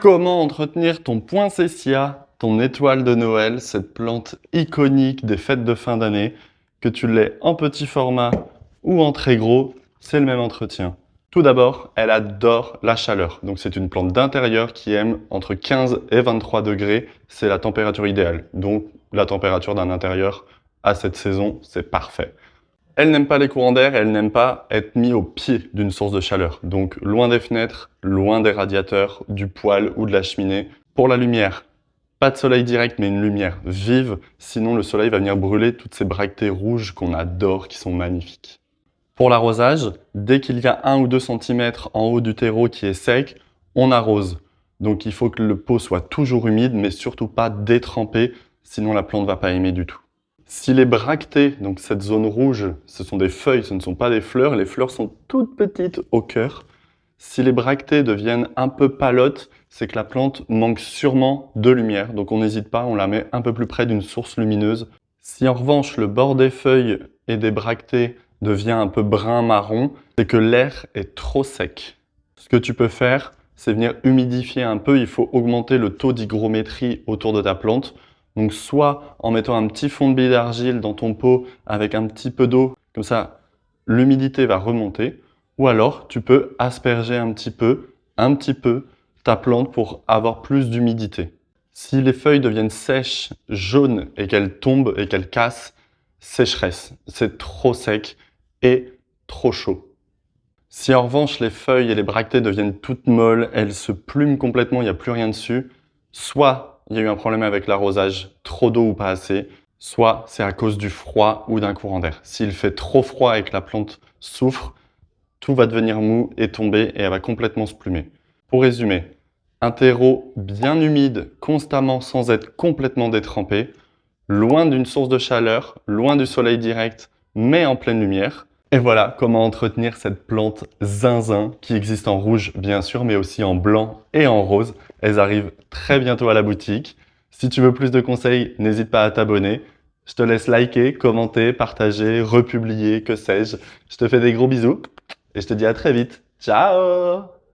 Comment entretenir ton poinsettia, ton étoile de Noël, cette plante iconique des fêtes de fin d'année, que tu l'aies en petit format ou en très gros, c'est le même entretien. Tout d'abord, elle adore la chaleur. Donc c'est une plante d'intérieur qui aime entre 15 et 23 degrés. C'est la température idéale. Donc la température d'un intérieur à cette saison, c'est parfait. Elle n'aime pas les courants d'air et elle n'aime pas être mise au pied d'une source de chaleur. Donc loin des fenêtres, loin des radiateurs, du poêle ou de la cheminée. Pour la lumière, pas de soleil direct mais une lumière vive, sinon le soleil va venir brûler toutes ces bractées rouges qu'on adore, qui sont magnifiques. Pour l'arrosage, dès qu'il y a 1 ou 2 cm en haut du terreau qui est sec, on arrose. Donc il faut que le pot soit toujours humide mais surtout pas détrempé, sinon la plante ne va pas aimer du tout. S'il est bracté, donc cette zone rouge, ce sont des feuilles, ce ne sont pas des fleurs. Les fleurs sont toutes petites au cœur. Si les bractées deviennent un peu pâlottes, c'est que la plante manque sûrement de lumière. Donc on n'hésite pas, on la met un peu plus près d'une source lumineuse. Si en revanche le bord des feuilles et des bractées devient un peu brun-marron, c'est que l'air est trop sec. Ce que tu peux faire, c'est venir humidifier un peu. Il faut augmenter le taux d'hygrométrie autour de ta plante. Donc soit en mettant un petit fond de billes d'argile dans ton pot avec un petit peu d'eau, comme ça l'humidité va remonter. Ou alors tu peux asperger un petit peu, ta plante pour avoir plus d'humidité. Si les feuilles deviennent sèches, jaunes et qu'elles tombent et qu'elles cassent, sécheresse. C'est trop sec et trop chaud. Si en revanche les feuilles et les bractées deviennent toutes molles, elles se plument complètement, il n'y a plus rien dessus, soit il y a eu un problème avec l'arrosage, trop d'eau ou pas assez, soit c'est à cause du froid ou d'un courant d'air. S'il fait trop froid et que la plante souffre, tout va devenir mou et tomber et elle va complètement se plumer. Pour résumer, un terreau bien humide constamment sans être complètement détrempé, loin d'une source de chaleur, loin du soleil direct, mais en pleine lumière. Et voilà comment entretenir cette plante zinzin qui existe en rouge bien sûr, mais aussi en blanc et en rose. Elles arrivent très bientôt à la boutique. Si tu veux plus de conseils, n'hésite pas à t'abonner. Je te laisse liker, commenter, partager, republier, que sais-je. Je te fais des gros bisous et je te dis à très vite. Ciao!